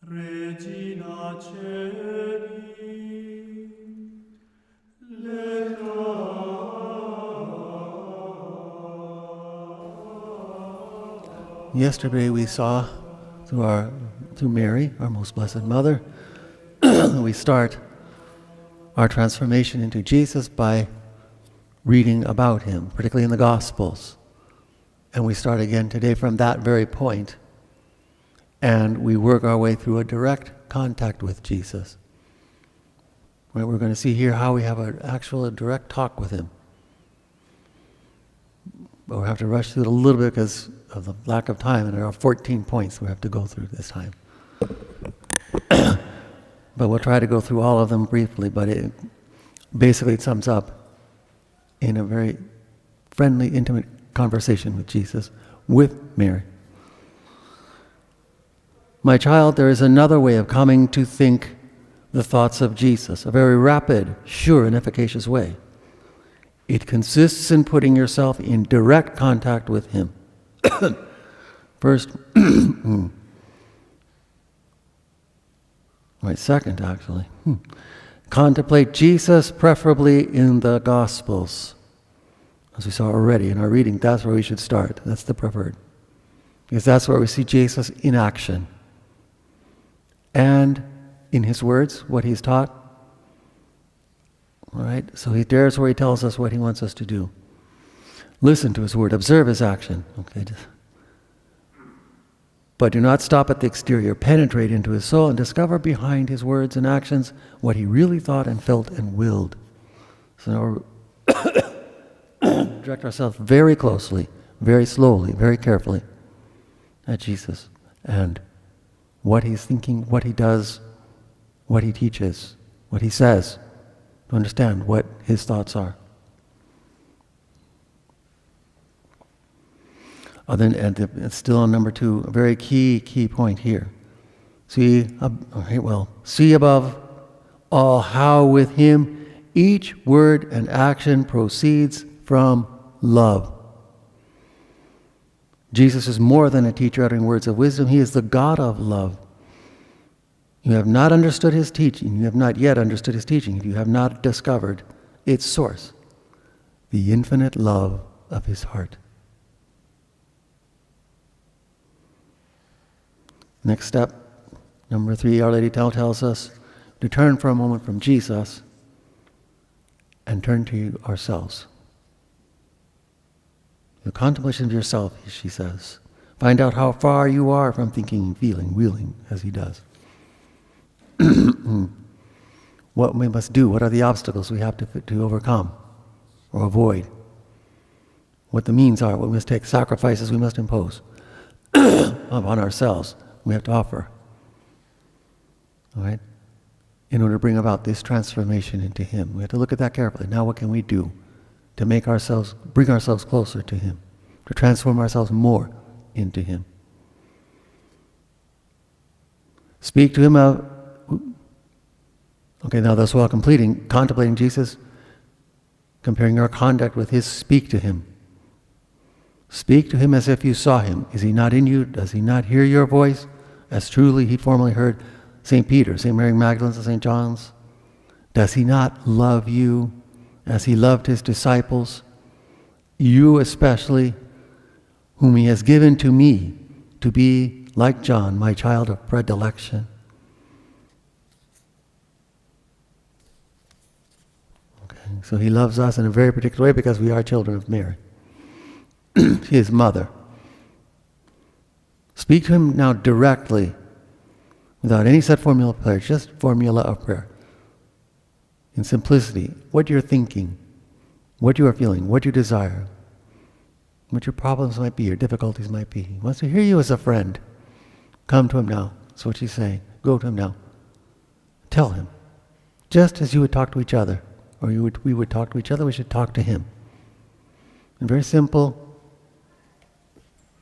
Regina Celi, Yesterday we saw through Mary, our most blessed mother, we start our transformation into Jesus by reading about him, particularly in the Gospels. And we start again today from that very point, and we work our way through a direct contact with Jesus. We're going to see here how we have an actual direct talk with him. But we'll have to rush through it a little bit because of the lack of time, and there are 14 points we have to go through this time. But we'll try to go through all of them briefly, but it sums up in a very friendly, intimate conversation with Jesus, with Mary. My child, there is another way of coming to think the thoughts of Jesus, a very rapid, sure, and efficacious way. It consists in putting yourself in direct contact with him. First, second actually. Contemplate Jesus, preferably in the Gospels. As we saw already in our reading, that's where we should start. That's the preferred. Because that's where we see Jesus in action. And in his words, what he's taught. All right? So there's where he tells us what he wants us to do. Listen to his word. Observe his action. Okay. But do not stop at the exterior. Penetrate into his soul and discover behind his words and actions what he really thought and felt and willed. So now direct ourselves very closely, very slowly, very carefully at Jesus and what he's thinking, what he does, what he teaches, what he says, to understand what his thoughts are. Still on number 2, a very key point here. See above all how with him each word and action proceeds from love. Jesus is more than a teacher uttering words of wisdom. He is the God of love. You have not understood his teaching. You have not yet understood his teaching. You have not discovered its source, the infinite love of his heart. Next step, number 3, Our Lady tells us to turn for a moment from Jesus and turn to ourselves. The contemplation of yourself, she says. Find out how far you are from thinking, feeling, willing, as he does. What we must do, what are the obstacles we have to overcome or avoid? What the means are, what we must take, sacrifices we must impose upon ourselves. We have to offer, all right, in order to bring about this transformation into him. We have to look at that carefully. Now what can we do to bring ourselves closer to him, to transform ourselves more into him? Speak to him now that's while contemplating Jesus, comparing our conduct with his, speak to him. Speak to him as if you saw him. Is he not in you? Does he not hear your voice? As truly he formerly heard St. Peter, St. Mary Magdalene's, and St. John's? Does he not love you as he loved his disciples? You especially, whom he has given to me to be like John, my child of predilection. Okay, so he loves us in a very particular way because we are children of Mary. She is mother. Speak to him now directly, without any set formula of prayer, just formula of prayer. In simplicity, what you're thinking, what you are feeling, what you desire, what your problems might be, your difficulties might be. He wants to hear you as a friend. Come to him now. That's what she's saying. Go to him now. Tell him. Just as you would talk to each other, or we would talk to each other, we should talk to him. In very simple,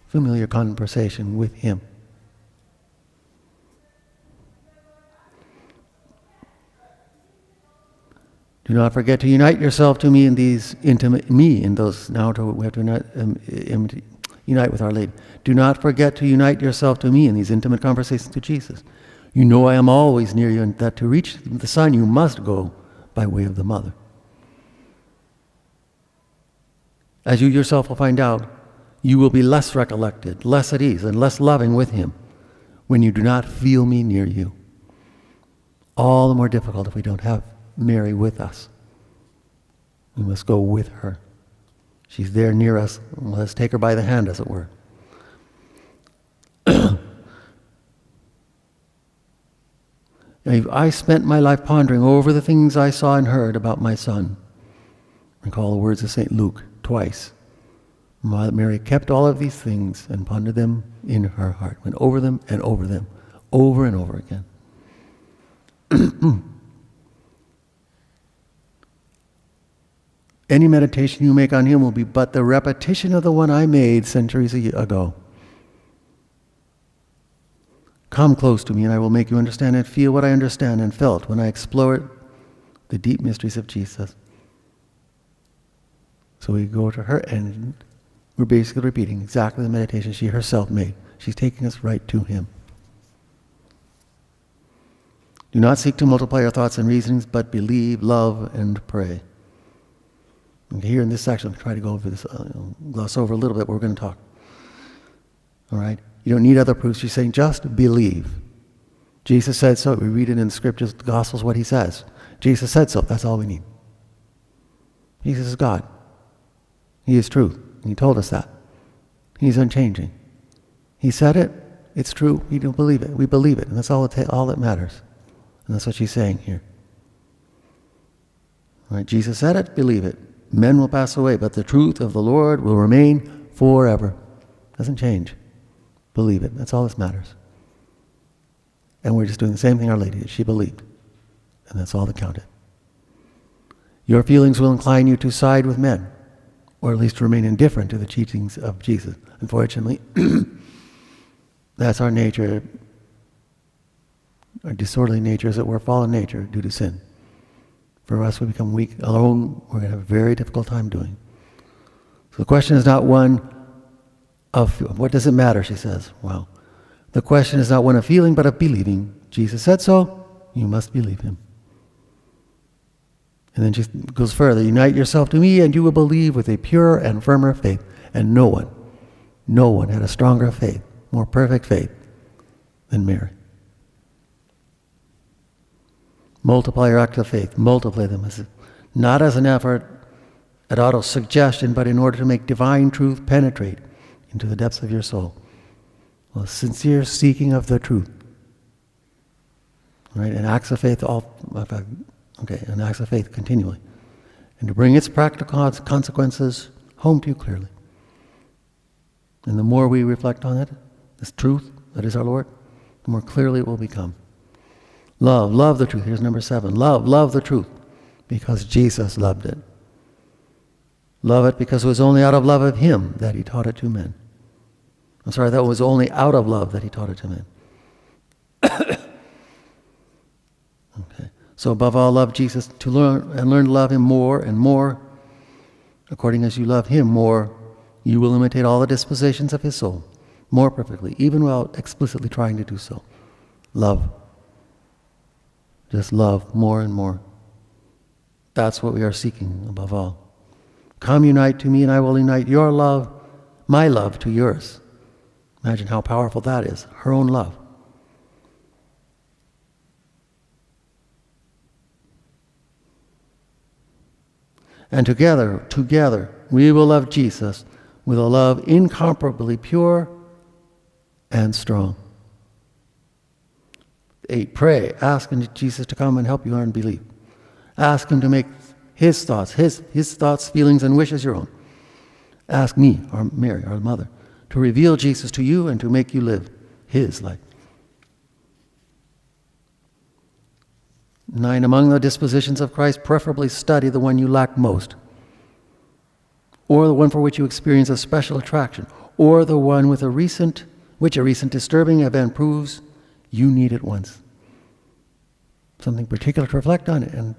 familiar conversation with him. Do not forget to unite yourself to me in these intimate, we have to unite with Our Lady. Do not forget to unite yourself to me in these intimate conversations to Jesus. You know I am always near you, and that to reach the Son you must go by way of the Mother. As you yourself will find out, you will be less recollected, less at ease, and less loving with him when you do not feel me near you. All the more difficult if we don't have Mary with us. We must go with her. She's there near us. Let's take her by the hand, as it were. I spent my life pondering over the things I saw and heard about my Son. Recall the words of St. Luke twice. Mary kept all of these things and pondered them in her heart, went over them, over and over again. Any meditation you make on him will be but the repetition of the one I made centuries ago. Come close to me and I will make you understand and feel what I understand and felt when I explored the deep mysteries of Jesus. So we go to her and we're basically repeating exactly the meditation she herself made. She's taking us right to him. Do not seek to multiply your thoughts and reasonings, but believe, love, and pray. And here in this section, I'm trying to go over this, gloss over a little bit, but we're going to talk. All right? You don't need other proofs. She's saying just believe. Jesus said so. We read it in the scriptures, the Gospels, what he says. Jesus said so. That's all we need. Jesus is God. He is truth. And he told us that. He's unchanging. He said it. It's true. We don't believe it. We believe it. And that's all that matters. And that's what she's saying here. All right? Jesus said it. Believe it. Men will pass away, but the truth of the Lord will remain forever. Doesn't change. Believe it. That's all that matters. And we're just doing the same thing Our Lady did. She believed. And that's all that counted. Your feelings will incline you to side with men, or at least to remain indifferent to the teachings of Jesus. Unfortunately, that's our nature, our disorderly nature, as it were, fallen nature due to sin. For us, we become weak alone. We're going to have a very difficult time doing. So the question is not one of, what does it matter, she says. Well, the question is not one of feeling, but of believing. Jesus said so, you must believe him. And then she goes further, unite yourself to me and you will believe with a purer and firmer faith. And no one had a stronger faith, more perfect faith than Mary. Multiply your acts of faith. Multiply them, not as an effort at auto-suggestion, but in order to make divine truth penetrate into the depths of your soul. A sincere seeking of the truth. Right? And acts of faith, and acts of faith continually. And to bring its practical consequences home to you clearly. And the more we reflect on it, this truth that is our Lord, the more clearly it will become. Love the truth. Here's number 7. Love the truth, because Jesus loved it. Love it because it was only out of love of him that he taught it to men. I'm sorry, that was only out of love that he taught it to men. Okay. So above all, love Jesus, to learn to love him more and more. According as you love him more, you will imitate all the dispositions of his soul more perfectly, even while explicitly trying to do so. Love. Just love more and more. That's what we are seeking above all. Come unite to me and I will unite your love, my love, to yours. Imagine how powerful that is. Her own love. And together, we will love Jesus with a love incomparably pure and strong. 8, pray. Ask Jesus to come and help you learn belief. Ask him to make his thoughts, his thoughts, feelings, and wishes your own. Ask me, or Mary, our mother, to reveal Jesus to you and to make you live his life. 9, among the dispositions of Christ, preferably study the one you lack most, or the one for which you experience a special attraction, or the one with which a recent disturbing event proves you need it once. Something particular to reflect on, and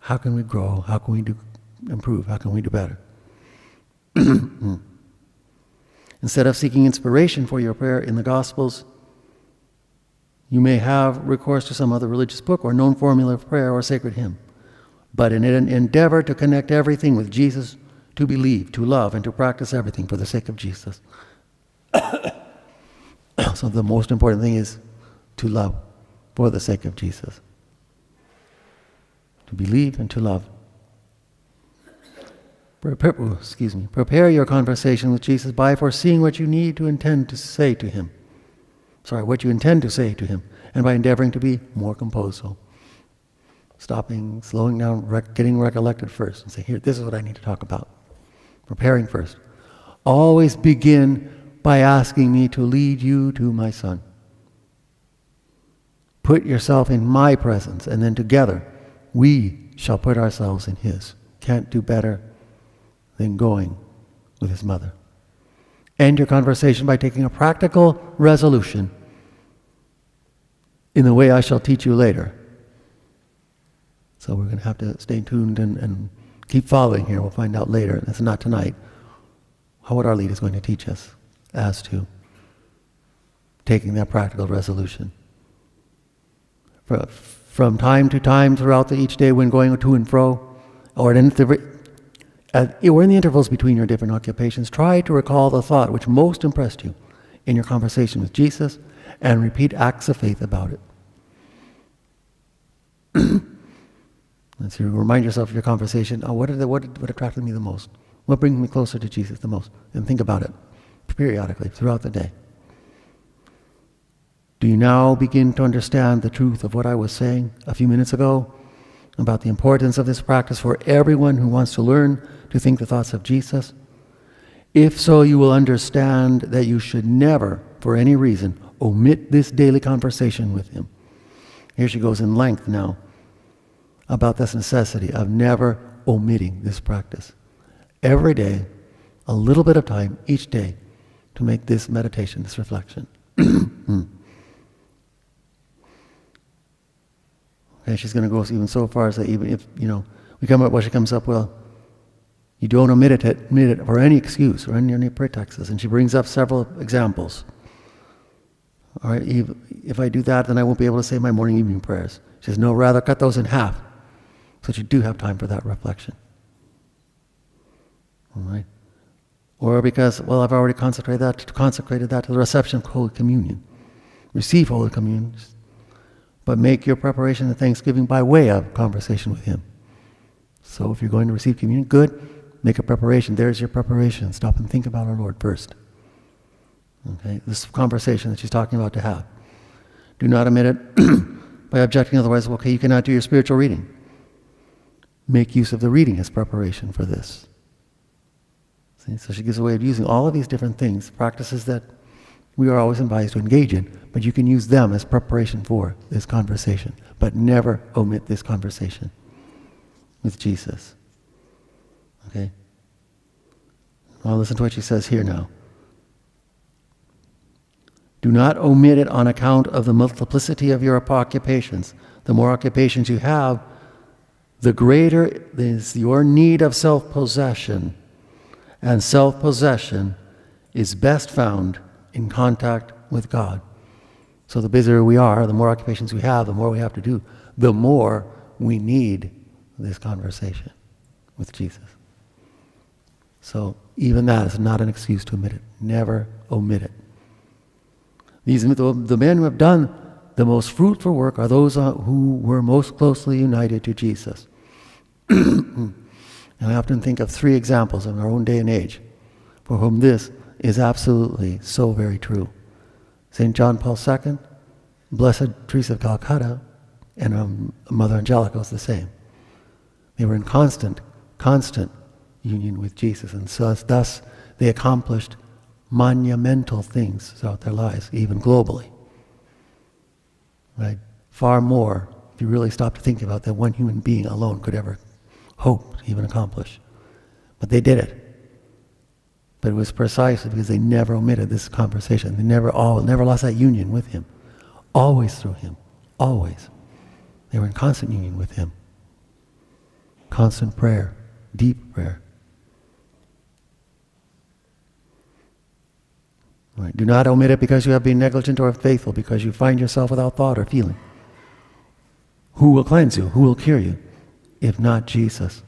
how can we grow? How can we improve? How can we do better? Instead of seeking inspiration for your prayer in the Gospels, You may have recourse to some other religious book or known formula of prayer or sacred hymn, but in an endeavor to connect everything with Jesus, to believe, to love, and to practice everything for the sake of Jesus. So the most important thing is to love for the sake of Jesus. To believe and to love. Prepare your conversation with Jesus by foreseeing what you need to intend to say to him. What you intend to say to him, and by endeavoring to be more composed. So, stopping, slowing down, getting recollected first, and say, here, this is what I need to talk about. Preparing first. Always begin by asking me to lead you to my Son. Put yourself in my presence, and then together we shall put ourselves in his. Can't do better than going with his mother. End your conversation by taking a practical resolution in the way I shall teach you later. So we're going to have to stay tuned and keep following here. We'll find out later. It's not tonight. What our lead is going to teach us as to taking that practical resolution. From time to time throughout each day when going to and fro, or in the intervals between your different occupations, try to recall the thought which most impressed you in your conversation with Jesus and repeat acts of faith about it. And so you remind yourself of your conversation. What attracted me the most? What brings me closer to Jesus the most? And think about it periodically throughout the day. Do you now begin to understand the truth of what I was saying a few minutes ago about the importance of this practice for everyone who wants to learn to think the thoughts of Jesus? If so, you will understand that you should never, for any reason, omit this daily conversation with him. Here she goes in length now about this necessity of never omitting this practice. Every day, a little bit of time each day to make this meditation, this reflection. Okay, she's going to go even so far as that even if, she comes up, well, you don't omit it for any excuse or any pretexts. And she brings up several examples. All right, if I do that, then I won't be able to say my morning evening prayers. She says, no, rather cut those in half so that you do have time for that reflection. All right. Or because, well, I've already consecrated that to the reception of Holy Communion. Receive Holy Communion, but make your preparation of Thanksgiving by way of conversation with him. So if you're going to receive communion, good. Make a preparation. There's your preparation. Stop and think about our Lord first. Okay, this conversation that she's talking about to have. Do not omit it by objecting otherwise. Okay, you cannot do your spiritual reading. Make use of the reading as preparation for this. See, so she gives a way of using all of these different things, practices that we are always advised to engage in, but you can use them as preparation for this conversation. But never omit this conversation with Jesus. Okay? Well, listen to what she says here now. Do not omit it on account of the multiplicity of your occupations. The more occupations you have, the greater is your need of self-possession. And self-possession is best found in contact with God. So the busier we are, the more occupations we have, the more we have to do, the more we need this conversation with Jesus. So even that is not an excuse to omit it. Never omit it. The men who have done the most fruitful work are those who were most closely united to Jesus. And I often think of 3 examples in our own day and age for whom this is absolutely so very true. St. John Paul II, Blessed Teresa of Calcutta, and Mother Angelica was the same. They were in constant union with Jesus, and so thus they accomplished monumental things throughout their lives, even globally. Right? Far more, if you really stop to think about that, one human being alone could ever hope to even accomplish. But they did it. But it was precisely because they never omitted this conversation. They never lost that union with him. Always through him. Always. They were in constant union with him. Constant prayer. Deep prayer. Right? Do not omit it because you have been negligent or faithful, because you find yourself without thought or feeling. Who will cleanse you? Who will cure you? If not Jesus.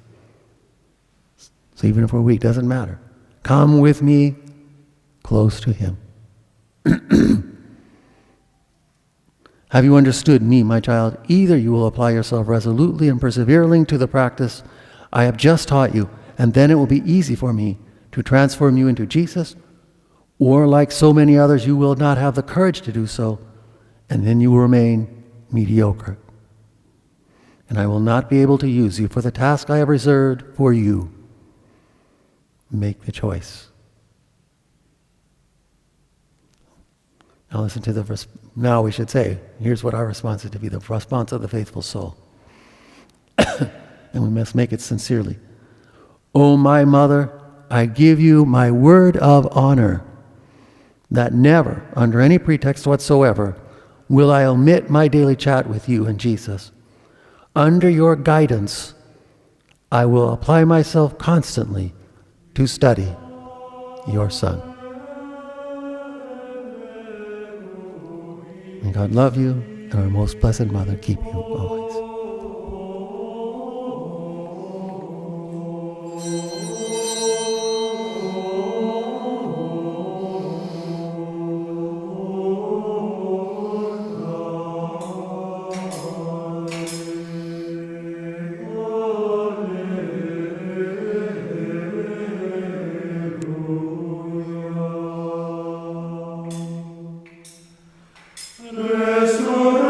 So even if we're weak, doesn't matter. Come with me close to him. Have you understood me, my child? Either you will apply yourself resolutely and perseveringly to the practice I have just taught you, and then it will be easy for me to transform you into Jesus, or like so many others, you will not have the courage to do so, and then you will remain mediocre. And I will not be able to use you for the task I have reserved for you. Make the choice. Now listen to now we should say, here's what our response is to be, the response of the faithful soul. And we must make it sincerely. O my mother, I give you my word of honor that never, under any pretext whatsoever, will I omit my daily chat with you and Jesus. Under your guidance, I will apply myself constantly to study your Son. May God love you, and our most blessed Mother keep you always. Restaurant